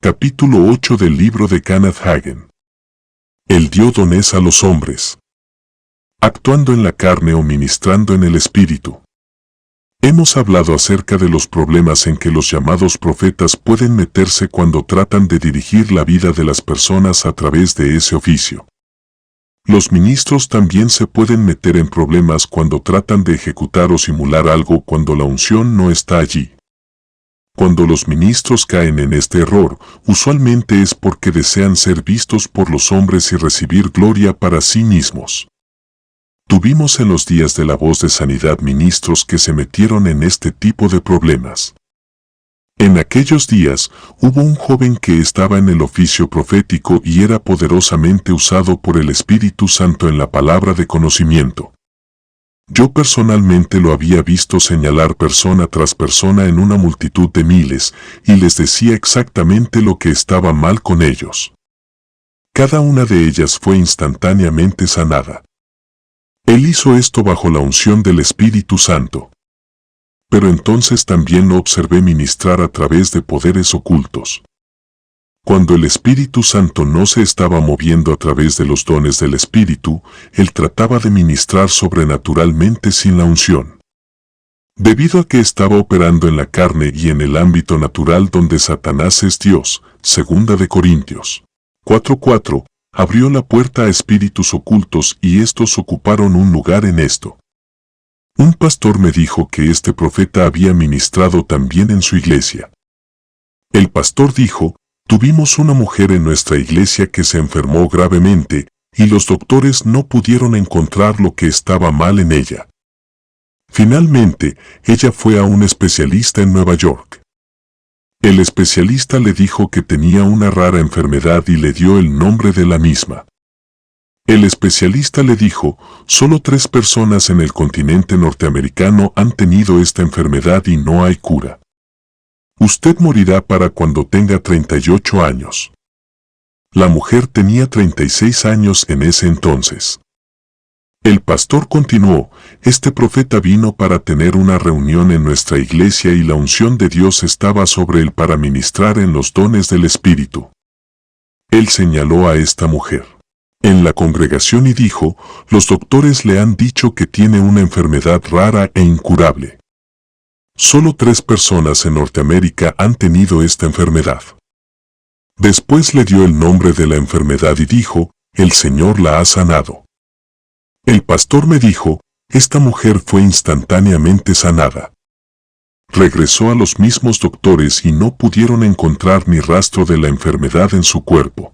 Capítulo 8 del libro de Kenneth Hagin. Él dio dones a los hombres, actuando en la carne o ministrando en el espíritu. Hemos hablado acerca de los problemas en que los llamados profetas pueden meterse cuando tratan de dirigir la vida de las personas a través de ese oficio. Los ministros también se pueden meter en problemas cuando tratan de ejecutar o simular algo cuando la unción no está allí. Cuando los ministros caen en este error, usualmente es porque desean ser vistos por los hombres y recibir gloria para sí mismos. Tuvimos en los días de la voz de sanidad ministros que se metieron en este tipo de problemas. En aquellos días, hubo un joven que estaba en el oficio profético y era poderosamente usado por el Espíritu Santo en la palabra de conocimiento. Yo personalmente lo había visto señalar persona tras persona en una multitud de miles, y les decía exactamente lo que estaba mal con ellos. Cada una de ellas fue instantáneamente sanada. Él hizo esto bajo la unción del Espíritu Santo. Pero entonces también lo observé ministrar a través de poderes ocultos. Cuando el Espíritu Santo no se estaba moviendo a través de los dones del Espíritu, él trataba de ministrar sobrenaturalmente sin la unción. Debido a que estaba operando en la carne y en el ámbito natural donde Satanás es Dios, 2 de Corintios 4:4, abrió la puerta a espíritus ocultos y estos ocuparon un lugar en esto. Un pastor me dijo que este profeta había ministrado también en su iglesia. El pastor dijo: tuvimos una mujer en nuestra iglesia que se enfermó gravemente, y los doctores no pudieron encontrar lo que estaba mal en ella. Finalmente, ella fue a un especialista en Nueva York. El especialista le dijo que tenía una rara enfermedad y le dio el nombre de la misma. El especialista le dijo: solo 3 personas en el continente norteamericano han tenido esta enfermedad y no hay cura. Usted morirá para cuando tenga 38 años. La mujer tenía 36 años en ese entonces. El pastor continuó: este profeta vino para tener una reunión en nuestra iglesia y la unción de Dios estaba sobre él para ministrar en los dones del Espíritu. Él señaló a esta mujer en la congregación y dijo: los doctores le han dicho que tiene una enfermedad rara e incurable. Solo 3 personas en Norteamérica han tenido esta enfermedad. Después le dio el nombre de la enfermedad y dijo: el Señor la ha sanado. El pastor me dijo: esta mujer fue instantáneamente sanada. Regresó a los mismos doctores y no pudieron encontrar ni rastro de la enfermedad en su cuerpo.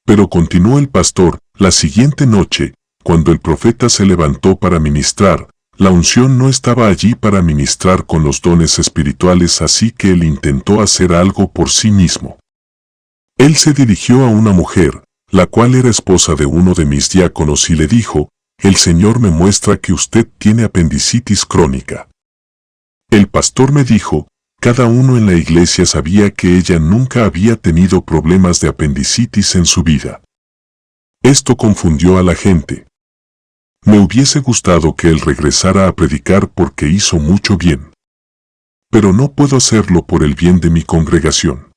Pero continuó el pastor: la siguiente noche, cuando el profeta se levantó para ministrar, la unción no estaba allí para ministrar con los dones espirituales, así que él intentó hacer algo por sí mismo. Él se dirigió a una mujer, la cual era esposa de uno de mis diáconos, y le dijo: el Señor me muestra que usted tiene apendicitis crónica. El pastor me dijo: cada uno en la iglesia sabía que ella nunca había tenido problemas de apendicitis en su vida. Esto confundió a la gente. Me hubiese gustado que él regresara a predicar porque hizo mucho bien. Pero no puedo hacerlo por el bien de mi congregación.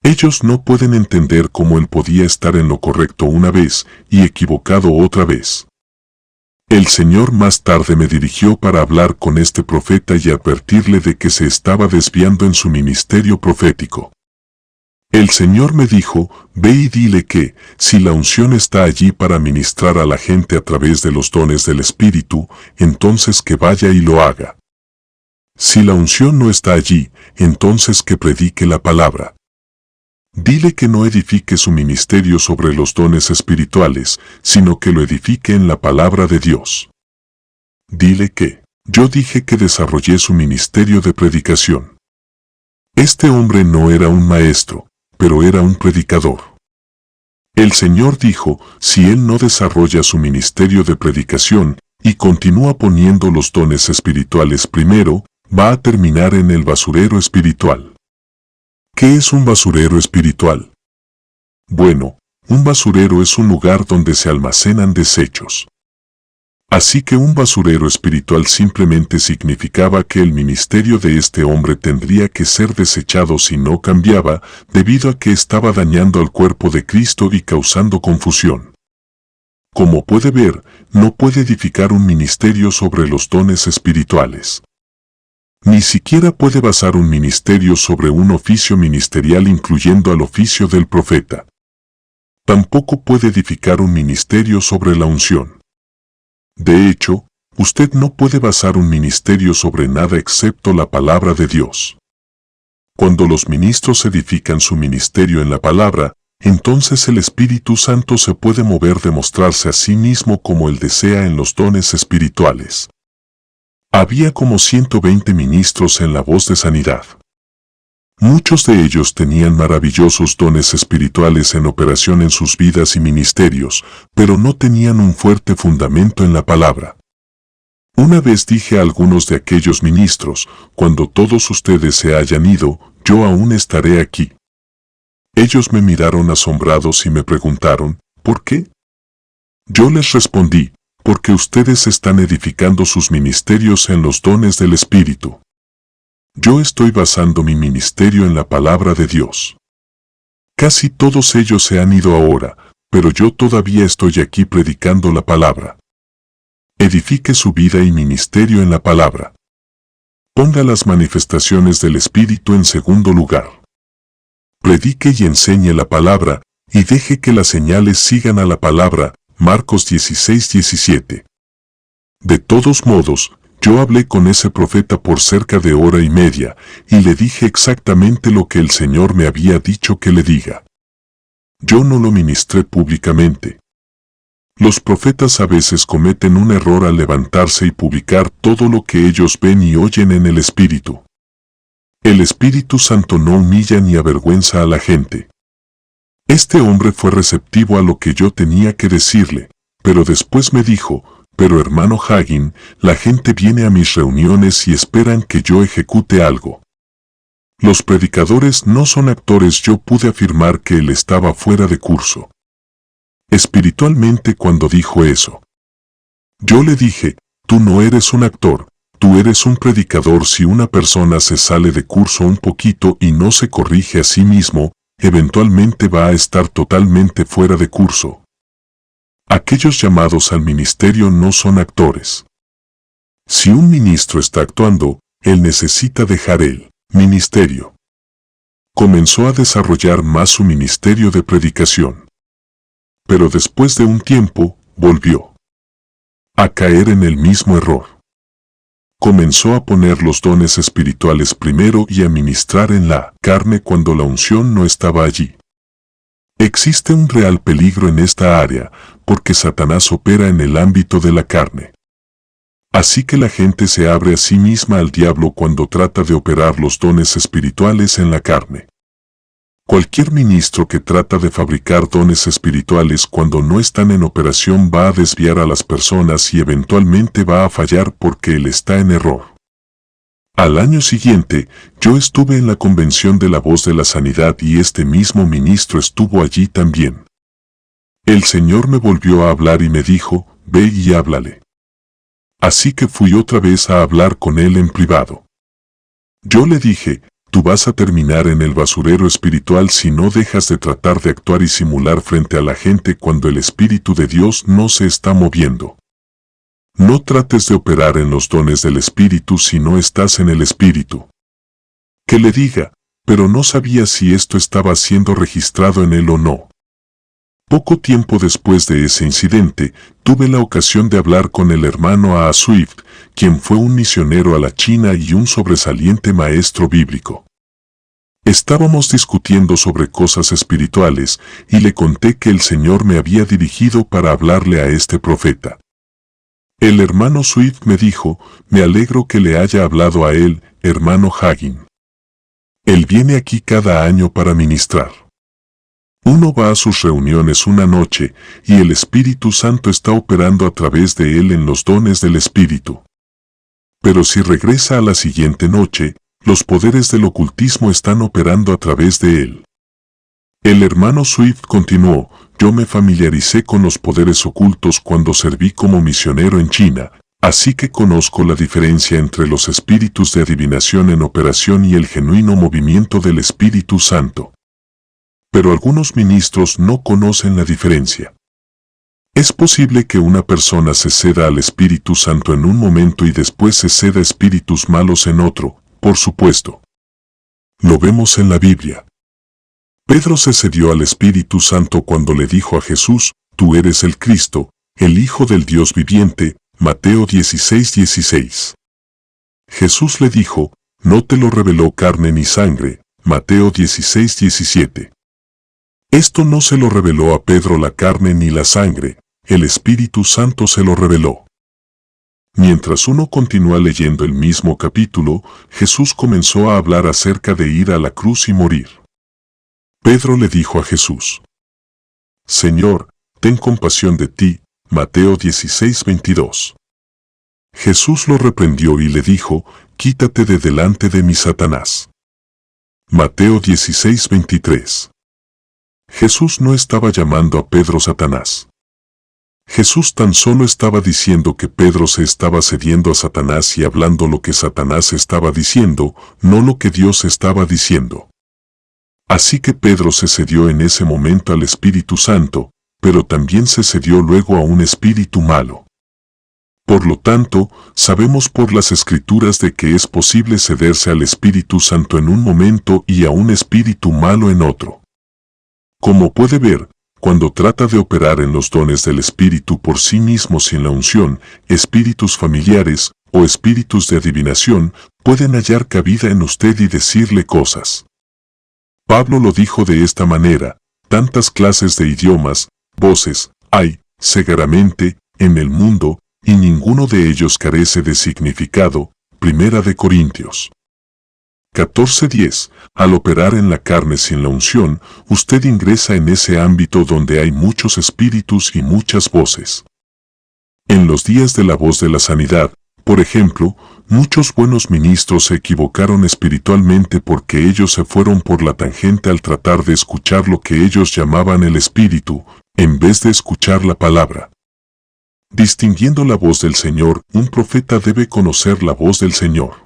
Ellos no pueden entender cómo él podía estar en lo correcto una vez y equivocado otra vez. El Señor más tarde me dirigió para hablar con este profeta y advertirle de que se estaba desviando en su ministerio profético. El Señor me dijo: ve y dile que, si la unción está allí para ministrar a la gente a través de los dones del Espíritu, entonces que vaya y lo haga. Si la unción no está allí, entonces que predique la palabra. Dile que no edifique su ministerio sobre los dones espirituales, sino que lo edifique en la palabra de Dios. Dile que yo dije que desarrollé su ministerio de predicación. Este hombre no era un maestro, pero era un predicador. El Señor dijo: si él no desarrolla su ministerio de predicación y continúa poniendo los dones espirituales primero, va a terminar en el basurero espiritual. ¿Qué es un basurero espiritual? Bueno, un basurero es un lugar donde se almacenan desechos. Así que un basurero espiritual simplemente significaba que el ministerio de este hombre tendría que ser desechado si no cambiaba, debido a que estaba dañando al cuerpo de Cristo y causando confusión. Como puede ver, no puede edificar un ministerio sobre los dones espirituales. Ni siquiera puede basar un ministerio sobre un oficio ministerial incluyendo al oficio del profeta. Tampoco puede edificar un ministerio sobre la unción. De hecho, usted no puede basar un ministerio sobre nada excepto la palabra de Dios. Cuando los ministros edifican su ministerio en la palabra, entonces el Espíritu Santo se puede mover de mostrarse a sí mismo como él desea en los dones espirituales. Había como 120 ministros en la voz de sanidad. Muchos de ellos tenían maravillosos dones espirituales en operación en sus vidas y ministerios, pero no tenían un fuerte fundamento en la palabra. Una vez dije a algunos de aquellos ministros, cuando todos ustedes se hayan ido, yo aún estaré aquí. Ellos me miraron asombrados y me preguntaron, ¿por qué? Yo les respondí, porque ustedes están edificando sus ministerios en los dones del Espíritu. Yo estoy basando mi ministerio en la palabra de Dios. Casi todos ellos se han ido ahora, pero yo todavía estoy aquí predicando la palabra. Edifique su vida y ministerio en la palabra. Ponga las manifestaciones del Espíritu en segundo lugar. Predique y enseñe la palabra, y deje que las señales sigan a la palabra. Marcos 16:17. De todos modos, yo hablé con ese profeta por cerca de hora y media, y le dije exactamente lo que el Señor me había dicho que le diga. Yo no lo ministré públicamente. Los profetas a veces cometen un error al levantarse y publicar todo lo que ellos ven y oyen en el Espíritu. El Espíritu Santo no humilla ni avergüenza a la gente. Este hombre fue receptivo a lo que yo tenía que decirle, pero después me dijo, pero hermano Hagin, la gente viene a mis reuniones y esperan que yo ejecute algo. Los predicadores no son actores. Yo pude afirmar que él estaba fuera de curso. Espiritualmente cuando dijo eso. Yo le dije, tú no eres un actor, tú eres un predicador. Si una persona se sale de curso un poquito y no se corrige a sí mismo, eventualmente va a estar totalmente fuera de curso. Aquellos llamados al ministerio no son actores. Si un ministro está actuando, él necesita dejar el ministerio. Comenzó a desarrollar más su ministerio de predicación. Pero después de un tiempo, volvió a caer en el mismo error. Comenzó a poner los dones espirituales primero y a ministrar en la carne cuando la unción no estaba allí. Existe un real peligro en esta área, porque Satanás opera en el ámbito de la carne. Así que la gente se abre a sí misma al diablo cuando trata de operar los dones espirituales en la carne. Cualquier ministro que trata de fabricar dones espirituales cuando no están en operación va a desviar a las personas y eventualmente va a fallar porque él está en error. Al año siguiente, yo estuve en la convención de la Voz de la Sanidad y este mismo ministro estuvo allí también. El Señor me volvió a hablar y me dijo, ve y háblale. Así que fui otra vez a hablar con él en privado. Yo le dije, tú vas a terminar en el basurero espiritual si no dejas de tratar de actuar y simular frente a la gente cuando el Espíritu de Dios no se está moviendo. No trates de operar en los dones del Espíritu si no estás en el Espíritu. Que le diga, pero no sabía si esto estaba siendo registrado en él o no. Poco tiempo después de ese incidente, tuve la ocasión de hablar con el hermano A. Swift, quien fue un misionero a la China y un sobresaliente maestro bíblico. Estábamos discutiendo sobre cosas espirituales y le conté que el Señor me había dirigido para hablarle a este profeta. El hermano Swift me dijo, me alegro que le haya hablado a él, hermano Hagin. Él viene aquí cada año para ministrar. Uno va a sus reuniones una noche y el Espíritu Santo está operando a través de él en los dones del Espíritu. Pero si regresa a la siguiente noche, los poderes del ocultismo están operando a través de él. El hermano Swift continuó, yo me familiaricé con los poderes ocultos cuando serví como misionero en China, así que conozco la diferencia entre los espíritus de adivinación en operación y el genuino movimiento del Espíritu Santo. Pero algunos ministros no conocen la diferencia. Es posible que una persona se ceda al Espíritu Santo en un momento y después se ceda a espíritus malos en otro, por supuesto. Lo vemos en la Biblia. Pedro se cedió al Espíritu Santo cuando le dijo a Jesús, tú eres el Cristo, el Hijo del Dios viviente, Mateo 16:16. Jesús le dijo, no te lo reveló carne ni sangre, Mateo 16:17. Esto no se lo reveló a Pedro la carne ni la sangre, el Espíritu Santo se lo reveló. Mientras uno continúa leyendo el mismo capítulo, Jesús comenzó a hablar acerca de ir a la cruz y morir. Pedro le dijo a Jesús, Señor, ten compasión de ti, Mateo 16:22. Jesús lo reprendió y le dijo, quítate de delante de mí, Satanás. Mateo 16:23. Jesús no estaba llamando a Pedro Satanás. Jesús tan solo estaba diciendo que Pedro se estaba cediendo a Satanás y hablando lo que Satanás estaba diciendo, no lo que Dios estaba diciendo. Así que Pedro se cedió en ese momento al Espíritu Santo, pero también se cedió luego a un espíritu malo. Por lo tanto, sabemos por las Escrituras de que es posible cederse al Espíritu Santo en un momento y a un espíritu malo en otro. Como puede ver, cuando trata de operar en los dones del Espíritu por sí mismo sin la unción, espíritus familiares o espíritus de adivinación pueden hallar cabida en usted y decirle cosas. Pablo lo dijo de esta manera, tantas clases de idiomas, voces, hay, seguramente, en el mundo, y ninguno de ellos carece de significado. Primera de Corintios 14:10. Al operar en la carne sin la unción, usted ingresa en ese ámbito donde hay muchos espíritus y muchas voces. En los días de la voz de la sanidad, por ejemplo, muchos buenos ministros se equivocaron espiritualmente porque ellos se fueron por la tangente al tratar de escuchar lo que ellos llamaban el espíritu, en vez de escuchar la palabra. Distinguiendo la voz del Señor, un profeta debe conocer la voz del Señor.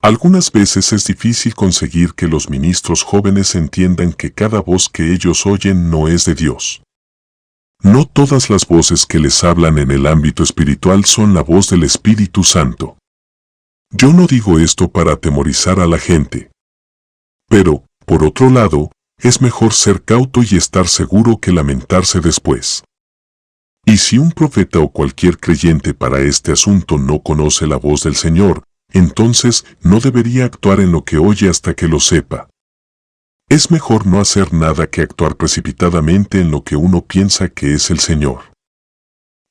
Algunas veces es difícil conseguir que los ministros jóvenes entiendan que cada voz que ellos oyen no es de Dios. No todas las voces que les hablan en el ámbito espiritual son la voz del Espíritu Santo. Yo no digo esto para atemorizar a la gente. Pero, por otro lado, es mejor ser cauto y estar seguro que lamentarse después. Y si un profeta o cualquier creyente para este asunto no conoce la voz del Señor, entonces no debería actuar en lo que oye hasta que lo sepa. Es mejor no hacer nada que actuar precipitadamente en lo que uno piensa que es el Señor.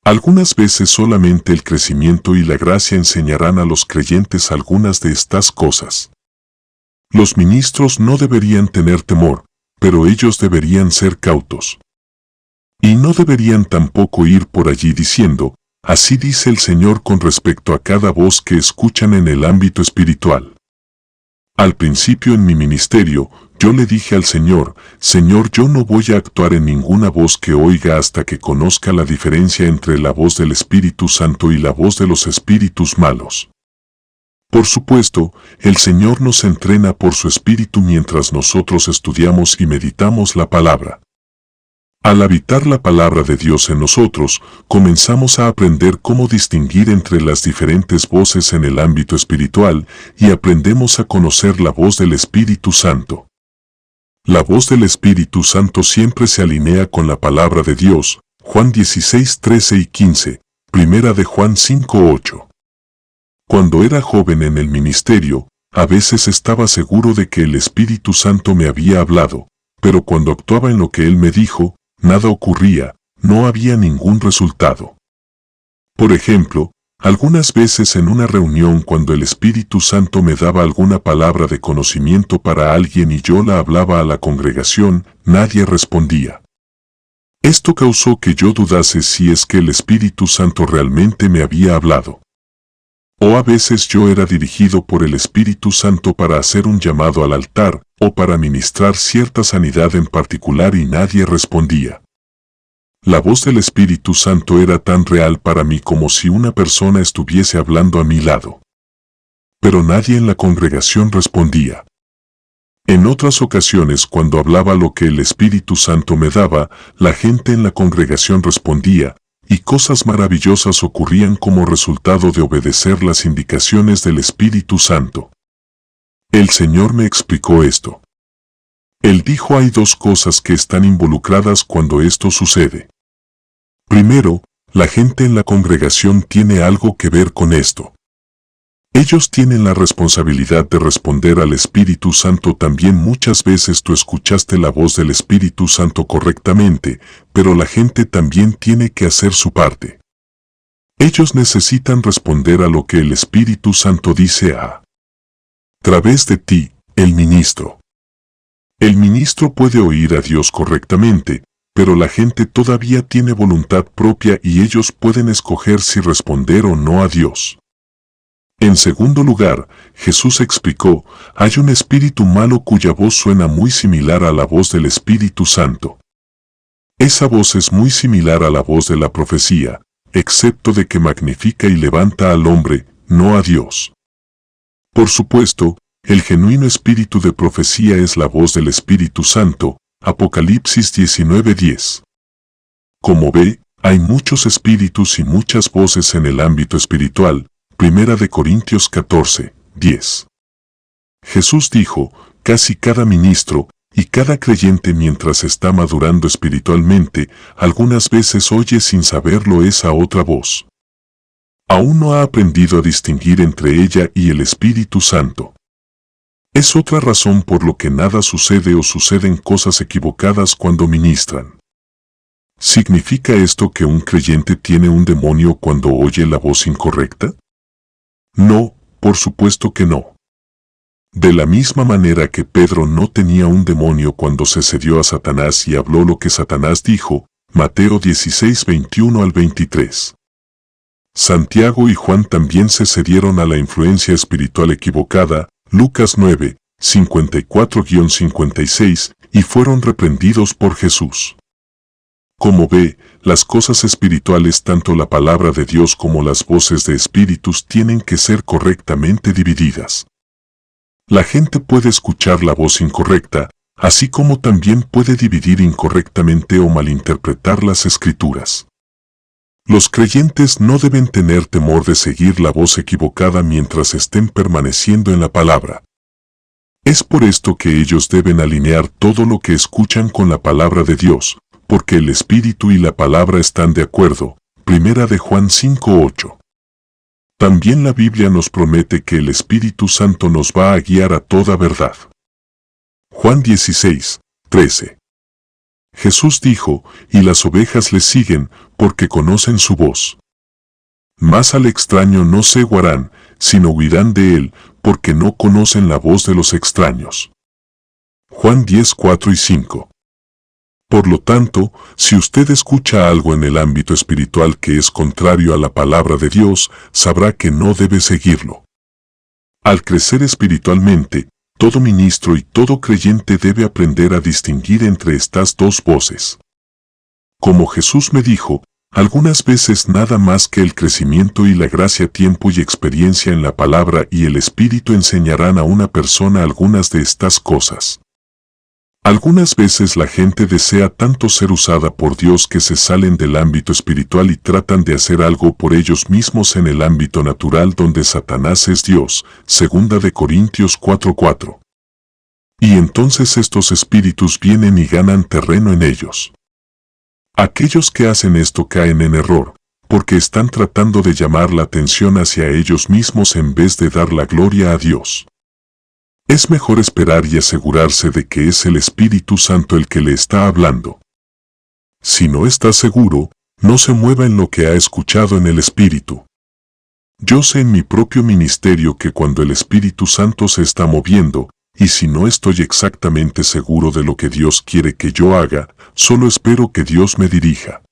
Algunas veces solamente el crecimiento y la gracia enseñarán a los creyentes algunas de estas cosas. Los ministros no deberían tener temor, pero ellos deberían ser cautos. Y no deberían tampoco ir por allí diciendo, así dice el Señor con respecto a cada voz que escuchan en el ámbito espiritual. Al principio en mi ministerio, yo le dije al Señor, Señor, yo no voy a actuar en ninguna voz que oiga hasta que conozca la diferencia entre la voz del Espíritu Santo y la voz de los espíritus malos. Por supuesto, el Señor nos entrena por su Espíritu mientras nosotros estudiamos y meditamos la palabra. Al habitar la palabra de Dios en nosotros, comenzamos a aprender cómo distinguir entre las diferentes voces en el ámbito espiritual y aprendemos a conocer la voz del Espíritu Santo. La voz del Espíritu Santo siempre se alinea con la palabra de Dios, Juan 16:13 y 15, Primera de Juan 5:8. Cuando era joven en el ministerio, a veces estaba seguro de que el Espíritu Santo me había hablado, pero cuando actuaba en lo que Él me dijo, nada ocurría, no había ningún resultado. Por ejemplo, algunas veces en una reunión cuando el Espíritu Santo me daba alguna palabra de conocimiento para alguien y yo la hablaba a la congregación, nadie respondía. Esto causó que yo dudase si es que el Espíritu Santo realmente me había hablado. O a veces yo era dirigido por el Espíritu Santo para hacer un llamado al altar, o para ministrar cierta sanidad en particular y nadie respondía. La voz del Espíritu Santo era tan real para mí como si una persona estuviese hablando a mi lado. Pero nadie en la congregación respondía. En otras ocasiones, cuando hablaba lo que el Espíritu Santo me daba, la gente en la congregación respondía, y cosas maravillosas ocurrían como resultado de obedecer las indicaciones del Espíritu Santo. El Señor me explicó esto. Él dijo: hay dos cosas que están involucradas cuando esto sucede. Primero, la gente en la congregación tiene algo que ver con esto. Ellos tienen la responsabilidad de responder al Espíritu Santo. También muchas veces tú escuchaste la voz del Espíritu Santo correctamente, pero la gente también tiene que hacer su parte. Ellos necesitan responder a lo que el Espíritu Santo dice a través de ti, el ministro. El ministro puede oír a Dios correctamente, pero la gente todavía tiene voluntad propia y ellos pueden escoger si responder o no a Dios. En segundo lugar, Jesús explicó: hay un espíritu malo cuya voz suena muy similar a la voz del Espíritu Santo. Esa voz es muy similar a la voz de la profecía, excepto de que magnifica y levanta al hombre, no a Dios. Por supuesto, el genuino espíritu de profecía es la voz del Espíritu Santo, Apocalipsis 19:10. Como ve, hay muchos espíritus y muchas voces en el ámbito espiritual, 1 Corintios 14:10. Jesús dijo: casi cada ministro y cada creyente, mientras está madurando espiritualmente, algunas veces oye sin saberlo esa otra voz. Aún no ha aprendido a distinguir entre ella y el Espíritu Santo. Es otra razón por lo que nada sucede o suceden cosas equivocadas cuando ministran. ¿Significa esto que un creyente tiene un demonio cuando oye la voz incorrecta? No, por supuesto que no. De la misma manera que Pedro no tenía un demonio cuando se cedió a Satanás y habló lo que Satanás dijo, Mateo 16:21-23. Santiago y Juan también se cedieron a la influencia espiritual equivocada, Lucas 9:54-56, y fueron reprendidos por Jesús. Como ve, las cosas espirituales, tanto la palabra de Dios como las voces de espíritus, tienen que ser correctamente divididas. La gente puede escuchar la voz incorrecta, así como también puede dividir incorrectamente o malinterpretar las escrituras. Los creyentes no deben tener temor de seguir la voz equivocada mientras estén permaneciendo en la palabra. Es por esto que ellos deben alinear todo lo que escuchan con la palabra de Dios, porque el Espíritu y la palabra están de acuerdo. 1 Juan 5:8. También la Biblia nos promete que el Espíritu Santo nos va a guiar a toda verdad. Juan 16:13. Jesús dijo: y las ovejas le siguen, porque conocen su voz. Mas al extraño no seguirán, sino huirán de él, porque no conocen la voz de los extraños. Juan 10:4-5. Por lo tanto, si usted escucha algo en el ámbito espiritual que es contrario a la palabra de Dios, sabrá que no debe seguirlo. Al crecer espiritualmente, todo ministro y todo creyente debe aprender a distinguir entre estas dos voces. Como Jesús me dijo, algunas veces nada más que el crecimiento y la gracia, tiempo y experiencia en la palabra y el Espíritu enseñarán a una persona algunas de estas cosas. Algunas veces la gente desea tanto ser usada por Dios que se salen del ámbito espiritual y tratan de hacer algo por ellos mismos en el ámbito natural donde Satanás es Dios, 2 Corintios 4:4. Y entonces estos espíritus vienen y ganan terreno en ellos. Aquellos que hacen esto caen en error, porque están tratando de llamar la atención hacia ellos mismos en vez de dar la gloria a Dios. Es mejor esperar y asegurarse de que es el Espíritu Santo el que le está hablando. Si no está seguro, no se mueva en lo que ha escuchado en el Espíritu. Yo sé en mi propio ministerio que cuando el Espíritu Santo se está moviendo, y si no estoy exactamente seguro de lo que Dios quiere que yo haga, solo espero que Dios me dirija.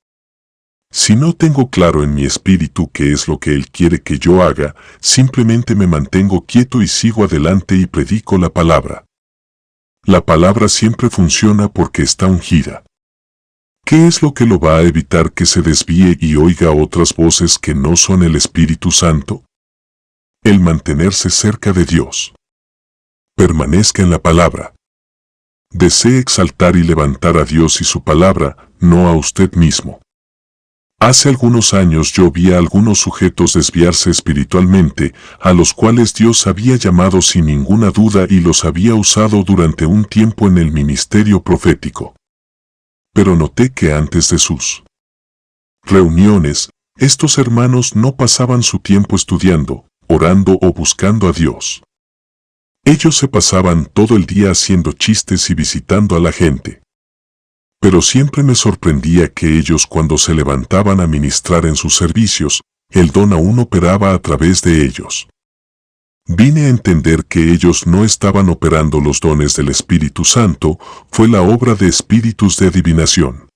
Si no tengo claro en mi espíritu qué es lo que Él quiere que yo haga, simplemente me mantengo quieto y sigo adelante y predico la palabra. La palabra siempre funciona porque está ungida. ¿Qué es lo que lo va a evitar que se desvíe y oiga otras voces que no son el Espíritu Santo? El mantenerse cerca de Dios. Permanezca en la palabra. Desee exaltar y levantar a Dios y su palabra, no a usted mismo. Hace algunos años yo vi a algunos sujetos desviarse espiritualmente, a los cuales Dios había llamado sin ninguna duda y los había usado durante un tiempo en el ministerio profético. Pero noté que antes de sus reuniones, estos hermanos no pasaban su tiempo estudiando, orando o buscando a Dios. Ellos se pasaban todo el día haciendo chistes y visitando a la gente. Pero siempre me sorprendía que ellos cuando se levantaban a ministrar en sus servicios, el don aún operaba a través de ellos. Vine a entender que ellos no estaban operando los dones del Espíritu Santo, fue la obra de espíritus de adivinación.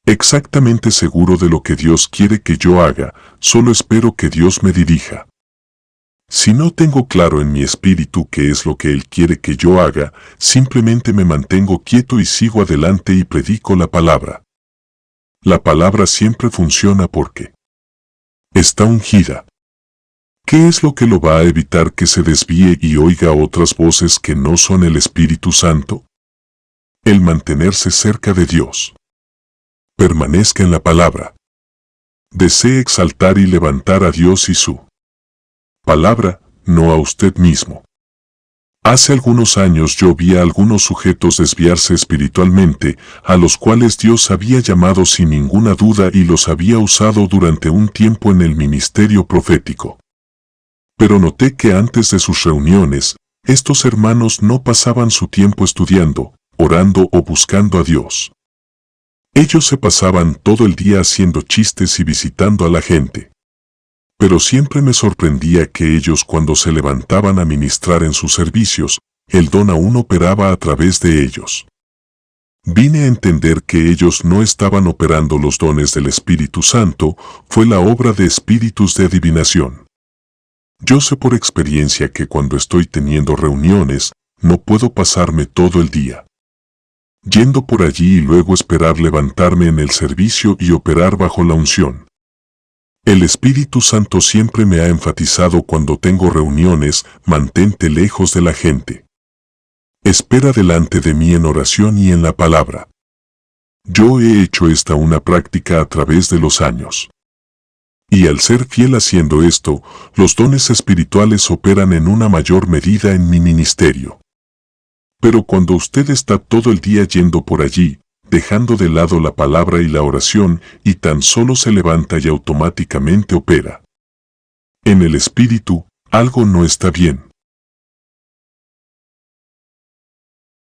Exactamente seguro de lo que Dios quiere que yo haga, solo espero que Dios me dirija. Si no tengo claro en mi espíritu qué es lo que Él quiere que yo haga, simplemente me mantengo quieto y sigo adelante y predico la palabra. La palabra siempre funciona porque está ungida. ¿Qué es lo que lo va a evitar que se desvíe y oiga otras voces que no son el Espíritu Santo? El mantenerse cerca de Dios. Permanezca en la palabra. Desee exaltar y levantar a Dios y su palabra, no a usted mismo. Hace algunos años yo vi a algunos sujetos desviarse espiritualmente, a los cuales Dios había llamado sin ninguna duda y los había usado durante un tiempo en el ministerio profético. Pero noté que antes de sus reuniones, estos hermanos no pasaban su tiempo estudiando, orando o buscando a Dios. Ellos se pasaban todo el día haciendo chistes y visitando a la gente. Pero siempre me sorprendía que ellos cuando se levantaban a ministrar en sus servicios, el don aún operaba a través de ellos. Vine a entender que ellos no estaban operando los dones del Espíritu Santo, fue la obra de espíritus de adivinación. Yo sé por experiencia que cuando estoy teniendo reuniones, no puedo pasarme todo el día yendo por allí y luego esperar levantarme en el servicio y operar bajo la unción. El Espíritu Santo siempre me ha enfatizado cuando tengo reuniones, mantente lejos de la gente. Espera delante de mí en oración y en la palabra. Yo he hecho esta una práctica a través de los años. Y al ser fiel haciendo esto, los dones espirituales operan en una mayor medida en mi ministerio. Pero cuando usted está todo el día yendo por allí, dejando de lado la palabra y la oración, y tan solo se levanta y automáticamente opera en el espíritu, algo no está bien.